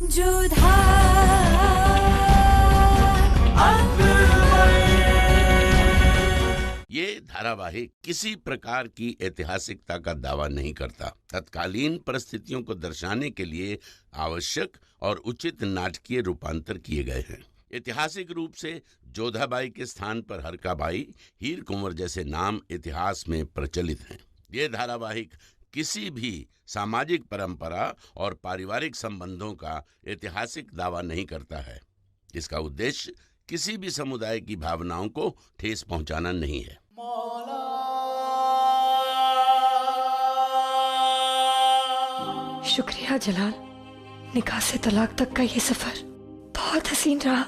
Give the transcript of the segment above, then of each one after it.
जोधा ये धारावाहिक किसी प्रकार की ऐतिहासिकता का दावा नहीं करता। तत्कालीन परिस्थितियों को दर्शाने के लिए आवश्यक और उचित नाटकीय रूपांतर किए गए हैं। ऐतिहासिक रूप से जोधाबाई के स्थान पर हरकाबाई, हीर कुंवर जैसे नाम इतिहास में प्रचलित हैं। ये धारावाहिक किसी भी सामाजिक परंपरा और पारिवारिक संबंधों का ऐतिहासिक दावा नहीं करता है। इसका उद्देश्य किसी भी समुदाय की भावनाओं को ठेस पहुंचाना नहीं है। शुक्रिया जलाल, निकाह से तलाक तक का ये सफर बहुत हसीन रहा।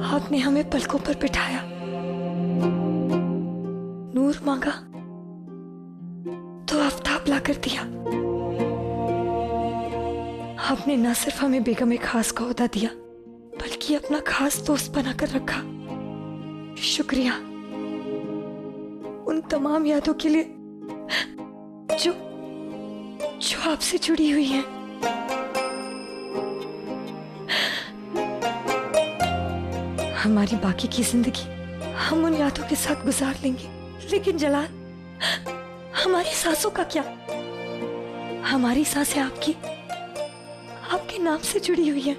आपने हमें पलकों पर बिठाया, नूर मांगा तो आफताब ला कर दिया। आपने न सिर्फ हमें बेगम खास का ओहदा दिया बल्कि अपना खास दोस्त बनाकर रखा। शुक्रिया उन तमाम यादों के लिए जो आपसे जुड़ी हुई हैं। हमारी बाकी की जिंदगी हम उन यादों के साथ गुजार लेंगे, लेकिन जलाल, हमारी सांसों का क्या? हमारी सांसें आपके नाम से जुड़ी हुई हैं।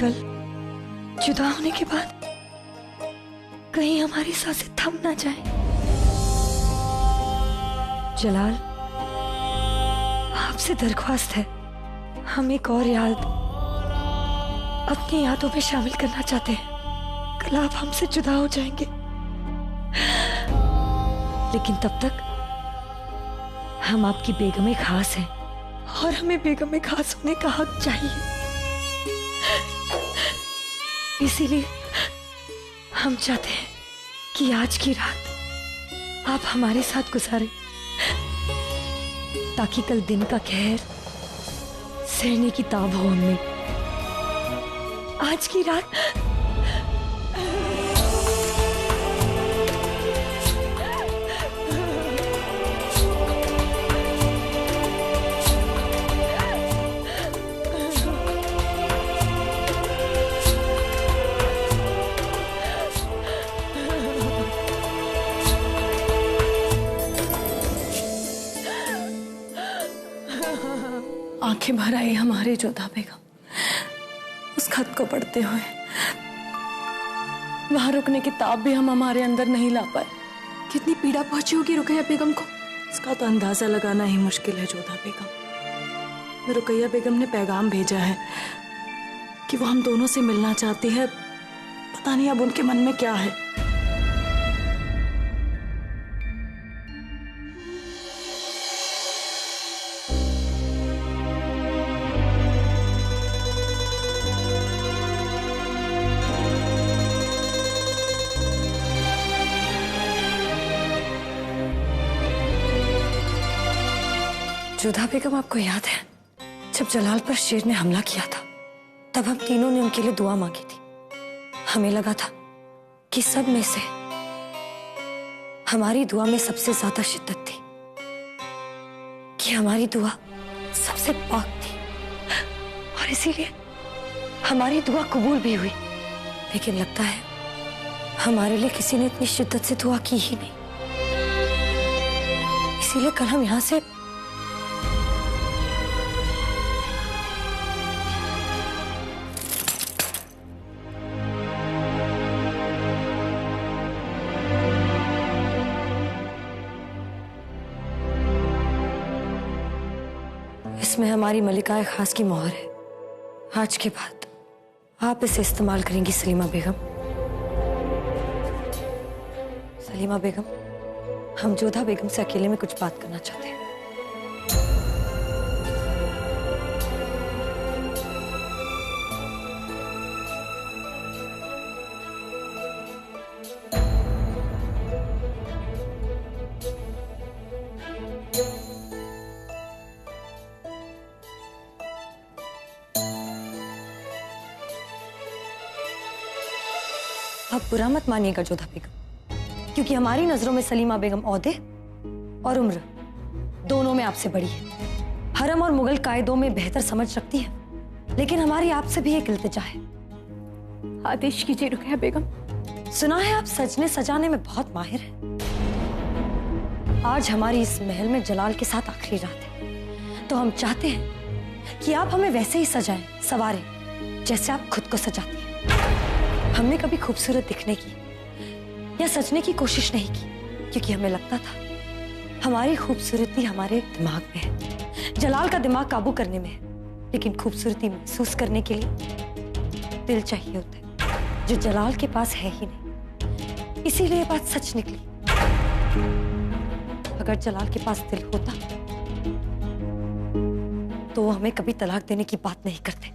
कल जुदा होने के बाद कहीं हमारी सांसें थम ना जाए। जलाल, आपसे दरख्वास्त है, हम एक और याद अपनी यादों में शामिल करना चाहते हैं। कल आप हमसे जुदा हो जाएंगे, लेकिन तब तक हम आपकी बेगम खास हैं और हमें बेगम खास होने का हक चाहिए। इसीलिए हम चाहते हैं कि आज की रात आप हमारे साथ गुजारें, ताकि कल दिन का कहर सहने की ताब हो हमें। आज की रात आंखें भर आई हमारी जोधा बेगम उस खत को पढ़ते हुए। वहां रुकने की ताब भी हम हमारे अंदर नहीं ला पाए। कितनी पीड़ा पहुंची होगी रुकैया बेगम को, इसका तो अंदाजा लगाना ही मुश्किल है जोधा बेगम। रुकैया बेगम ने पैगाम भेजा है कि वो हम दोनों से मिलना चाहती है। पता नहीं अब उनके मन में क्या है। जोधा बेगम, आपको याद है जब जलाल पर शेर ने हमला किया था, तब हम तीनों ने उनके लिए दुआ मांगी थी। हमें लगा था कि सब में से हमारी दुआ में सबसे ज्यादा शिद्दत थी, कि हमारी दुआ सबसे पाक थी, और इसीलिए हमारी दुआ कबूल भी हुई। लेकिन लगता है हमारे लिए किसी ने इतनी शिद्दत से दुआ की ही नहीं। इसीलिए कल हम यहां से इसमें हमारी मलिकाए खास की मोहर है। आज के बाद आप इसे इस्तेमाल करेंगी सलीमा बेगम। सलीमा बेगम, हम जोधा बेगम से अकेले में कुछ बात करना चाहते हैं। आप बुरा मत मानिएगा जोधा बेगम, क्योंकि हमारी नजरों में सलीमा बेगम औहदे और उम्र दोनों में आपसे बड़ी है। हरम और मुगल कायदों में बेहतर समझ रखती है, लेकिन हमारी आपसे भी एक इल्तिजा है। आदेश कीजिए रुकैया बेगम। सुना है आप सजने सजाने में बहुत माहिर हैं। आज हमारी इस महल में जलाल के साथ आखिरी रात है, तो हम चाहते हैं कि आप हमें वैसे ही सजाएं, संवारें जैसे आप खुद को सजाती हैं। हमने कभी खूबसूरत दिखने की या सजने की कोशिश नहीं की, क्योंकि हमें लगता था हमारी खूबसूरती हमारे दिमाग में है, जलाल का दिमाग काबू करने में है। लेकिन खूबसूरती महसूस करने के लिए दिल चाहिए होता है, जो जलाल के पास है ही नहीं। इसीलिए बात सच निकली। अगर जलाल के पास दिल होता तो वो हमें कभी तलाक देने की बात नहीं करते।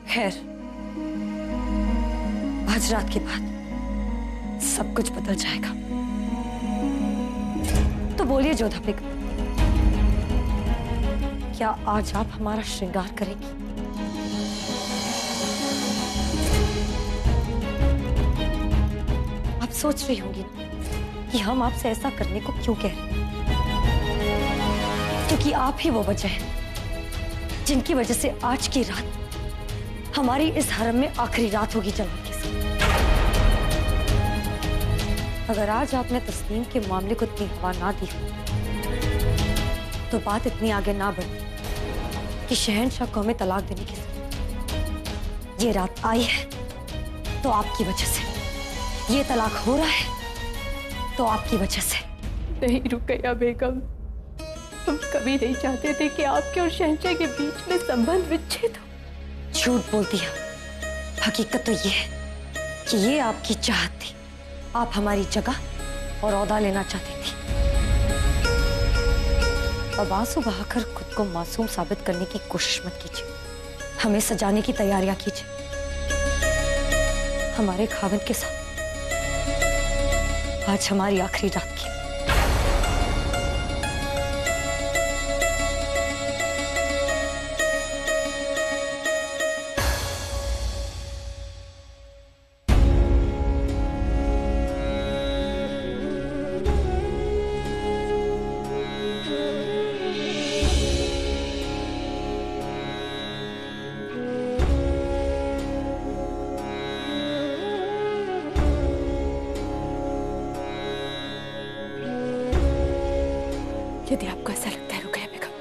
खैर, आज रात के बाद सब कुछ बदल जाएगा। तो बोलिए जोधा बेगम, क्या आज आप हमारा श्रृंगार करेंगी? आप सोच रही होंगी कि हम आपसे ऐसा करने को क्यों कह रहे हैं, क्योंकि आप ही वो वजह है जिनकी वजह से आज की रात हमारी इस हरम में आखिरी रात होगी जलाल के साथ। अगर आज आपने तस्लीम के मामले को इतनी हवा ना दी तो बात इतनी आगे ना बढ़ी कि शहंशाह को हमें तलाक देने की जरूरत। ये रात आई है तो आपकी वजह से, ये तलाक हो रहा है तो आपकी वजह से। नहीं रुकैया बेगम, हम कभी नहीं चाहते थे कि आपके और शहंशाह के बीच में संबंध विच्छेद हो। झूठ बोलती है। हकीकत तो ये है कि ये आपकी चाहत थी। आप हमारी जगह और औदा लेना चाहती थी। अब आंसू बहाकर खुद को मासूम साबित करने की कोशिश मत कीजिए। हमें सजाने की तैयारियां कीजिए हमारे खाविंद के साथ। आज हमारी आखिरी रात की। यदि आपको ऐसा लगता है रुकैया बेगम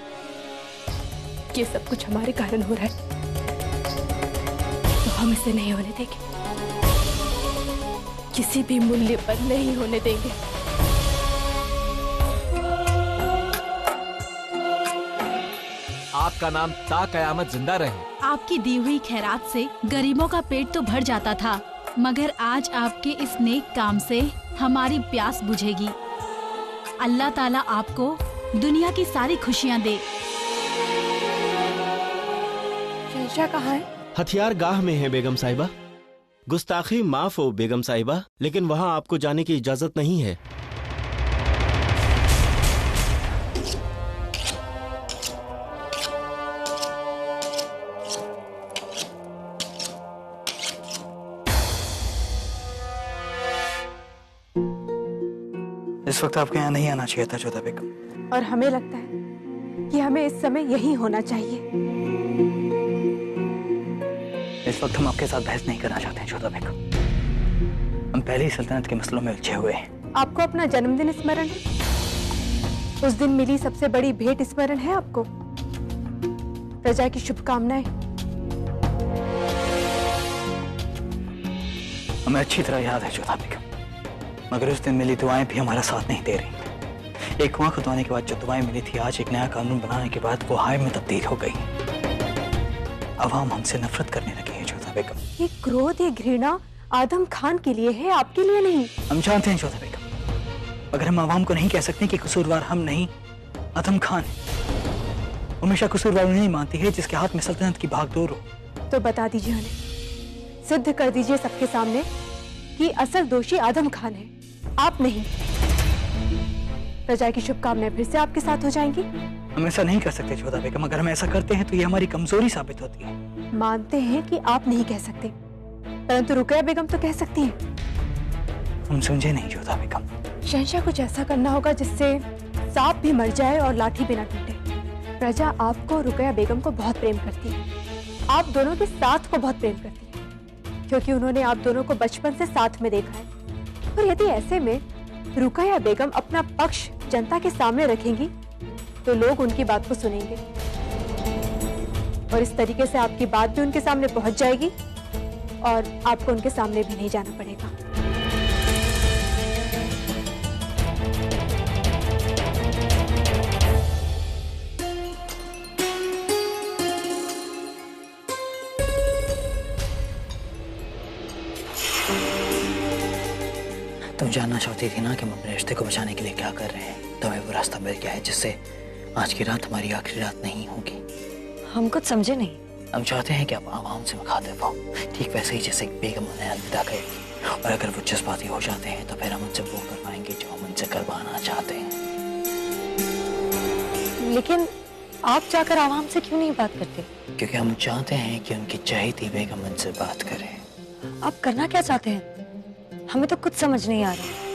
ये सब कुछ हमारे कारण हो रहा है, तो हम इसे नहीं होने देंगे, किसी भी मूल्य पर नहीं होने देंगे। आपका नाम ता कयामत जिंदा रहे। आपकी दी हुई खैरात से गरीबों का पेट तो भर जाता था, मगर आज आपके इस नेक काम से हमारी प्यास बुझेगी। अल्लाह ताला आपको दुनिया की सारी खुशियाँ दे। शहंशाह कहाँ है? हथियार गाह में है बेगम साहिबा। गुस्ताखी माफ हो बेगम साहिबा, लेकिन वहाँ आपको जाने की इजाजत नहीं है। इस वक्त आपके यहाँ नहीं आना चाहिए था जोधा बेगम। और हमें लगता है कि हमें इस समय यही होना चाहिए। इस वक्त हम आपके साथ बहस नहीं करना चाहते हैं जोधा बेगम। हम पहले ही सल्तनत के मसलों में उलझे हुए हैं। आपको अपना जन्मदिन स्मरण है? उस दिन मिली सबसे बड़ी भेंट स्मरण है आपको? प्रजा की शुभकामनाएं। हमें अच्छी तरह याद है जोधा बेगम, मगर उस दिन मिली दुआएं भी हमारा साथ नहीं दे रही। एक कुआं खुदवाने के बाद जो दुआएं मिली थी, आज एक नया कानून बनाने के बाद वो हाय में तब्दील हो गई। अवाम हमसे नफरत करने लगी है जोधा बेगम। ये क्रोध, ये घृणा आदम खान के लिए है, आपके लिए नहीं। हम जानते हैं जोधा बेगम, मगर हम आवाम को नहीं कह सकते कि कसूरवार हम नहीं आदम खान है। हमेशा कसूरवार नहीं मानती है जिसके हाथ में सल्तनत की भागदौड़ हो। तो बता दीजिए उन्हें, सिद्ध कर दीजिए सबके सामने कि असल दोषी आदम खान है, आप नहीं। प्रजा की शुभकामनाएं फिर से आपके साथ हो जाएंगी। हम ऐसा नहीं कर सकते जोधा बेगम। अगर हम ऐसा करते हैं तो ये हमारी कमजोरी साबित होती है। मानते हैं कि आप नहीं कह सकते, परंतु रुकैया बेगम तो कह सकती हैं। हम समझे नहीं जोधा बेगम। शहंशाह कुछ ऐसा करना होगा जिससे सांप भी मर जाए और लाठी भी ना टूटे। प्रजा आपको, रुकैया बेगम को बहुत प्रेम करती है। आप दोनों के साथ को बहुत प्रेम करती है, क्योंकि उन्होंने आप दोनों को बचपन से साथ में देखा है। और यदि ऐसे में रुकैया बेगम अपना पक्ष जनता के सामने रखेंगी तो लोग उनकी बात को सुनेंगे और इस तरीके से आपकी बात भी उनके सामने पहुंच जाएगी और आपको उनके सामने भी नहीं जाना पड़ेगा। तुम जानना चाहती थी ना कि हम अपने रिश्ते को बचाने के लिए क्या कर रहे हैं। तुम्हें वो रास्ता मिल गया है जिससे आज की रात हमारी आखिरी रात नहीं होगी। हम कुछ समझे नहीं। हम चाहते हैं कि आप आवाम से मुखातिब हो, ठीक वैसे ही जैसे बेगम उन्हें अलविदा करेगी। और अगर वो जज्बाती हो जाते हैं तो फिर हम उनसे वो करवाएंगे जो हम उनसे करवाना चाहते हैं। लेकिन आप जाकर आवाम से क्यों नहीं बात करते? क्योंकि हम चाहते हैं कि उनकी चहेती बेगम उनसे बात करे। आप करना क्या चाहते हैं? हमें तो कुछ समझ नहीं आ रहा।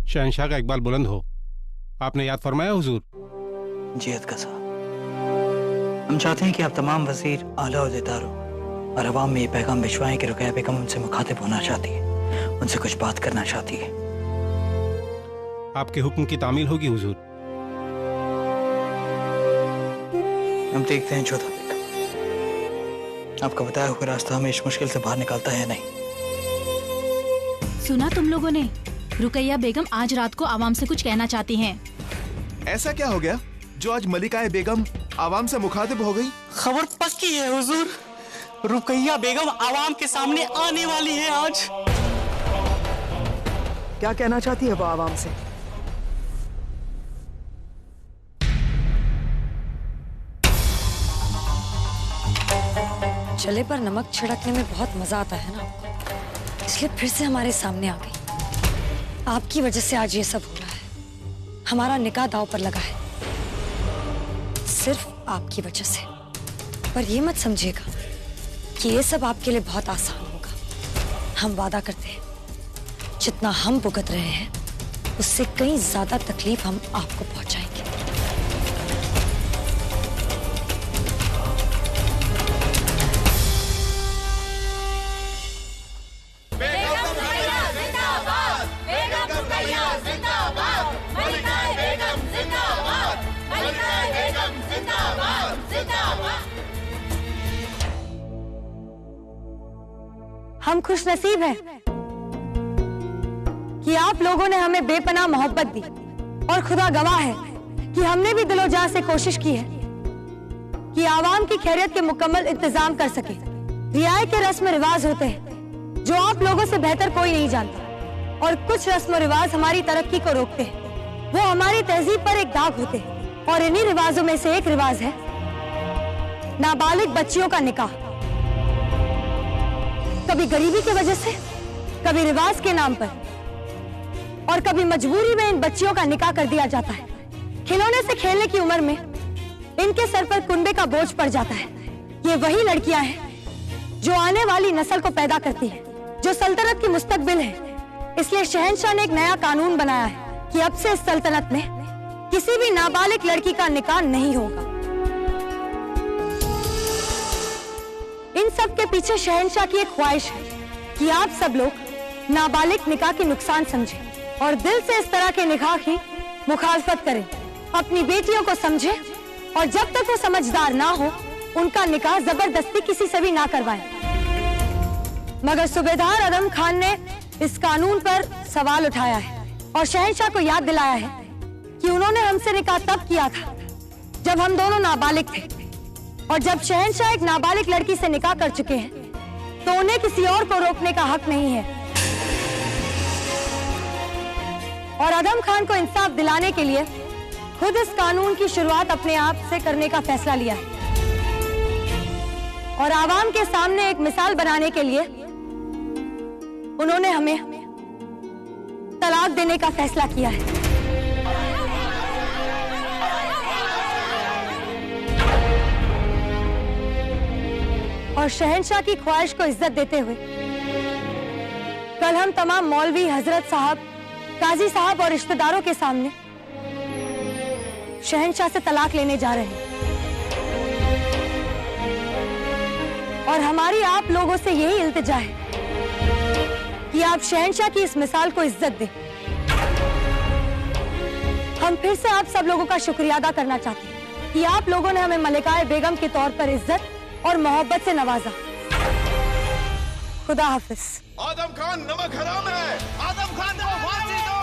शहंशाह का इकबाल बुलंद हो। आपने याद फरमाया हुजूर। जी अदका साहब, हम चाहते हैं कि आप तमाम वजीर, आला अहदेदारों और अवाम में ये पैगाम भिजवाएं कि रुकैया बेगम उनसे मुखातिब होना चाहती है, उनसे कुछ बात करना चाहती है। आपके हुक्म की तामील होगी हुजूर। हम देखते हैं जोधा बेगम आपका बताया हुआ रास्ता हमें इस मुश्किल से बाहर निकालता है या नहीं। सुना तुम लोगों ने? रुकैया बेगम आज रात को आवाम से कुछ कहना चाहती हैं। ऐसा क्या हो गया जो आज मलिकाए बेगम आवाम से मुखातिब हो गई? खबर पक्की है हुजूर, रुकैया बेगम आवाम के सामने आने वाली है आज। क्या कहना चाहती है वो आवाम से? जले पर नमक छिड़कने में बहुत मजा आता है ना आपको, इसलिए फिर से हमारे सामने आ गई। आपकी वजह से आज ये सब हो रहा है। हमारा निकाह दांव पर लगा है, सिर्फ आपकी वजह से। पर ये मत समझिएगा कि ये सब आपके लिए बहुत आसान होगा। हम वादा करते हैं जितना हम भुगत रहे हैं उससे कहीं ज्यादा तकलीफ हम आपको पहुंचाएंगे। हम खुश नसीब हैं कि आप लोगों ने हमें बेपनाह मोहब्बत दी और खुदा गवाह है कि हमने भी दिलो जान से कोशिश की है कि आवाम की खैरियत के मुकम्मल इंतजाम कर सके। रियाए के रस्म रिवाज होते हैं जो आप लोगों से बेहतर कोई नहीं जानता, और कुछ रस्म रिवाज हमारी तरक्की को रोकते हैं। वो हमारी तहजीब पर एक दाग होते हैं, और इन्हीं रिवाजों में से एक रिवाज है नाबालिग बच्चियों का निकाह। कभी गरीबी की वजह से, कभी रिवाज के नाम पर, और कभी मजबूरी में इन बच्चियों का निकाह कर दिया जाता है। खिलौने से खेलने की उम्र में इनके सर पर कुंबे का बोझ पड़ जाता है। ये वही लड़कियां हैं जो आने वाली नस्ल को पैदा करती हैं, जो सल्तनत की मुस्तकबिल है। इसलिए शहंशाह ने एक नया कानून बनाया है कि अब से इस सल्तनत में किसी भी नाबालिग लड़की का निकाह नहीं होगा। इन सब के पीछे शहंशाह की एक ख्वाहिश है कि आप सब लोग नाबालिग निकाह के नुकसान समझें और दिल से इस तरह के निकाह की मुखालफत करें, अपनी बेटियों को समझें, और जब तक वो समझदार ना हो उनका निकाह जबरदस्ती किसी से भी ना करवाएं। मगर सूबेदार आदम खान ने इस कानून पर सवाल उठाया है और शहंशाह को याद दिलाया है कि उन्होंने हमसे निकाह तब किया था जब हम दोनों नाबालिग थे, और जब शहंशाह एक नाबालिग लड़की से निकाह कर चुके हैं तो उन्हें किसी और को रोकने का हक नहीं है। और आदम खान को इंसाफ दिलाने के लिए खुद इस कानून की शुरुआत अपने आप से करने का फैसला लिया है, और आवाम के सामने एक मिसाल बनाने के लिए उन्होंने हमें तलाक देने का फैसला किया है। और शहंशाह की ख्वाहिश को इज्जत देते हुए कल हम तमाम मौलवी, हजरत साहब, काजी साहब और रिश्तेदारों के सामने शहंशाह से तलाक लेने जा रहे हैं और हमारी आप लोगों से यही इल्तिजा है कि आप शहंशाह की इस मिसाल को इज्जत दें। हम फिर से आप सब लोगों का शुक्रिया अदा करना चाहते हैं कि आप लोगों ने हमें मलिकाए बेगम के तौर पर इज्जत और मोहब्बत से नवाजा। खुदा हाफिज। आदम खान नमक हराम है, आदम खान को फांसी दो।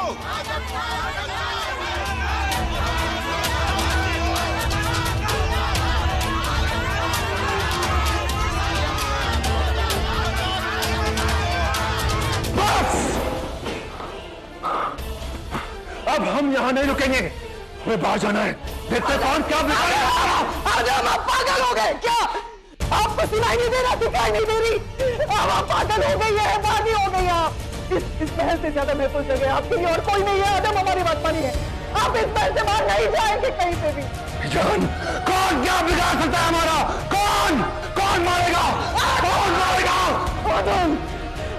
अब हम यहाँ नहीं रुकेंगे, हमें बाहर जाना है। देखते कौन क्या आदम, आप पागल हो गए क्या? आपको सुनाई नहीं दे रहा, दिखाई नहीं दे रही? अब आप पागल हो गई है, बागी हो गई आप। इस महल से ज्यादा महफूज जगह आपके लिए और कोई नहीं है। आदम, हमारी बात मानिए, आप इस महल से बाहर नहीं जाएंगे कहीं पे भी। जान, कौन क्या बिगाड़ सकता है हमारा? कौन कौन मारेगा? कौन मारेगा? आदम,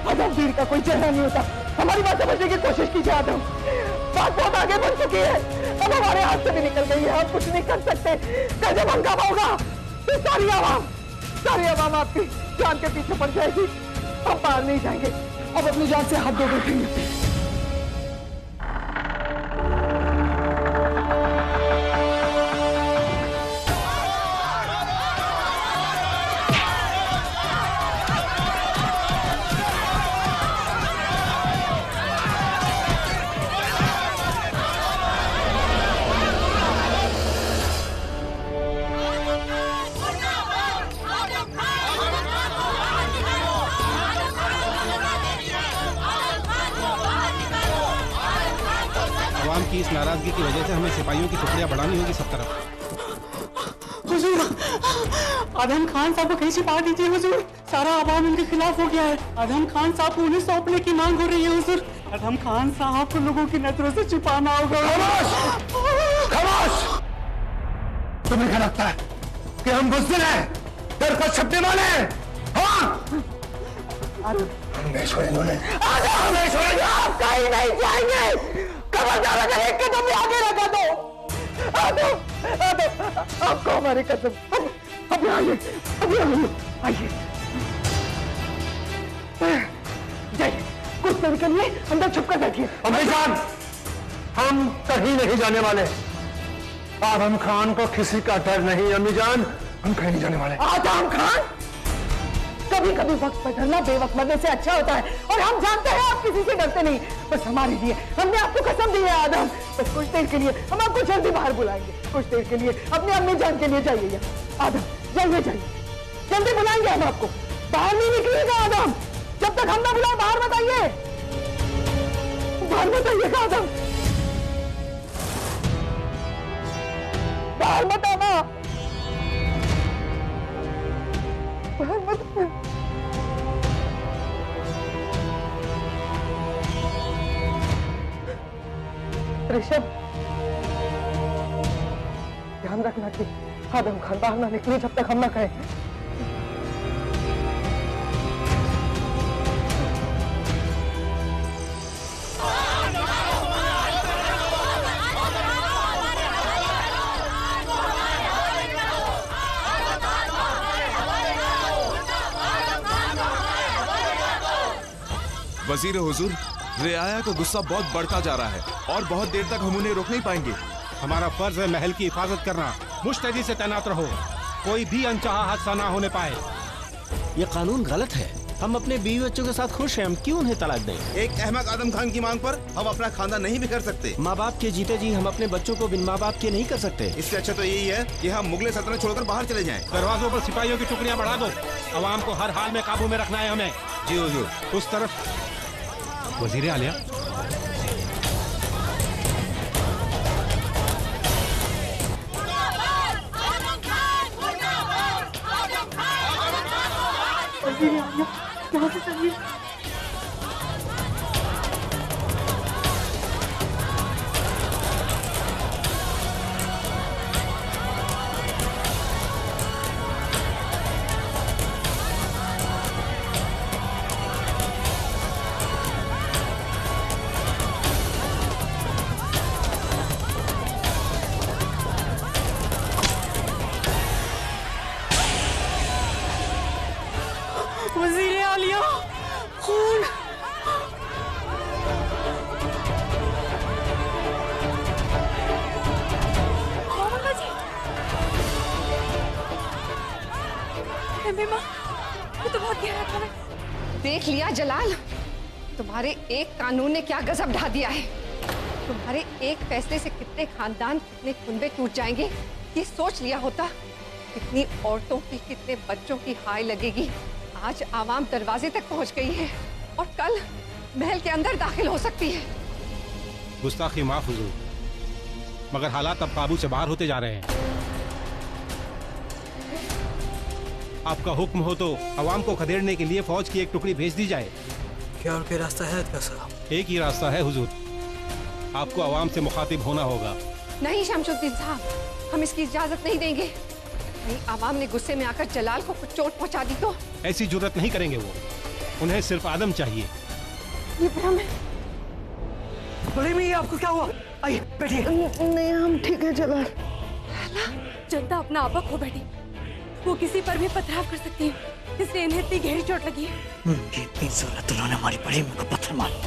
आदम वीर का कोई चेहरा नहीं होता। हमारी बात समझने की कोशिश कीजिए आदम। बात बहुत आगे बढ़ चुकी है, अब हमारे हाथ से भी निकल गई है, हम कुछ नहीं कर सकते। कल जब हंगामा होगा तो सारी आवाम आपकी जान के पीछे पड़ जाएगी। हम बाहर नहीं जाएंगे, अब अपनी जान से हाथ धो बैठेंगे। की इस नाराजगी की वजह से हमें सिपाहियों की टुकड़ियां बढ़ानी होगी सब तरफ। हुजूर, आदम खान साहब को कहीं छिपा दीजिए हुजूर, सारा आवाम उनके खिलाफ हो गया है। आदम खान साहब को उन्हें सौंपने की मांग हो रही है हुजूर। आदम खान साहब को लोगों की नजरों से छुपाना होगा। खामोश! तुम्हें क्या लगता है कि हम बुज़दिल हैं, डर पर छपने वाले हैं? हाँ? नहीं छोड़ेंगे उन्हें। नहीं छोड़ेंगे, आप कहीं नहीं जाएंगे। खबरदार, अगर एक कदम भी आगे लगा दो। आदम, आदम, आपको हमारी कसम। अब आइए, आइए, जाइए, कुछ देर के लिए अंदर छुप कर बैठिए। अमीर जान, हम कहीं नहीं जाने वाले। आदम खान को किसी का डर नहीं। अम्मी जान, हम कहीं नहीं जाने वाले। आदम खान, कभी कभी वक्त पर डरना बेवक्त मरने से अच्छा होता है, और हम जानते हैं आप किसी से डरते नहीं। बस हमारे लिए हमने आपको कसम दी है आदम, बस कुछ देर के लिए हम आपको जल्दी बाहर बुलाएंगे। कुछ देर के लिए अपने अम्मी जान के लिए जाइए यहाँ। आदम, जाइए, जल्दी बुलाएंगे हम आपको। बाहर नहीं निकलिएगा आदम, जब तक हम ना बुलाए। बाहर बताइए, बाहर बताइएगा आदम, बाहर मत आना, बाहर मत आना। ऋषभ, ध्यान रखना कि आदम खान बाहर ना निकले जब तक हम ना कहें। वजीर हुजूर, रियाया का गुस्सा बहुत बढ़ता जा रहा है और बहुत देर तक हम उन्हें रोक नहीं पाएंगे। हमारा फर्ज है महल की हिफाजत करना। मुस्तैदी से तैनात रहो, कोई भी अनचाहा हादसा ना होने पाए। ये कानून गलत है। हम अपने बीवी बच्चों के साथ खुश हैं, हम क्यों उन्हें तलाक दें? एक अहमक आदम खान की मांग पर हम अपना खानदान नहीं भी कर सकते। माँ बाप के जीते जी हम अपने बच्चों को बिन माँ बाप के नहीं कर सकते। इससे अच्छा तो यही है कि हम मुगल सल्तनत छोड़कर बाहर चले जाएं। दरवाजों पर सिपाहियों की टुकड़ियां बढ़ा दो। अवाम को हर हाल में काबू में रखना है हमें। जी हुजूर। उस तरफ वजीर आलिया, यहाँ से चलिए। देख लिया जलाल, तुम्हारे एक कानून ने क्या गजब ढा दिया है। तुम्हारे एक फैसले से कितने खानदान, कितने कुनबे टूट जाएंगे, ये सोच लिया होता। कितनी औरतों की, कितने बच्चों की हाय लगेगी। आज आवाम दरवाजे तक पहुंच गई है और कल महल के अंदर दाखिल हो सकती है। गुस्ताखी माफ हुजूर, मगर हालात अब काबू से बाहर होते जा रहे हैं। आपका हुक्म हो तो अवाम को खदेड़ने के लिए फौज की एक टुकड़ी भेज दी जाए। क्या और कोई रास्ता है साहब? एक ही रास्ता है हुजूर, आपको अवाम से मुखातिब होना होगा। नहीं शमशुद्दीन साहब, हम इसकी इजाजत नहीं देंगे। नहीं, आवाम ने गुस्से में आकर जलाल को कुछ चोट पहुंचा दी तो? ऐसी जुर्रत नहीं करेंगे वो, उन्हें सिर्फ आदम चाहिए। ये भ्रम है। बड़ी मियां, आपको क्या हुआ? आइए बैठिए। नहीं, हम ठीक है जलाल। जनता अपना आपा खो बैठी, वो किसी पर भी पथराव कर सकती है, इसलिए इन्हें इतनी गहरी चोट लगी है। इतनी जरूरत उन्होंने हमारी बड़ी अम्मी को पत्थर मारा।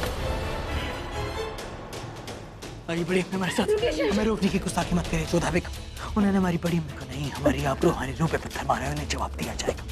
आइए बड़ी अम्मी हमारे साथ, हमें रोकने की गुस्ताखी मत करिए जोधा बेगम। उन्होंने हमारी बड़ी अम्मी को नहीं, हमारी आबरू, हमारी रूह पे पत्थर मारा है, उन्हें जवाब दिया जाएगा।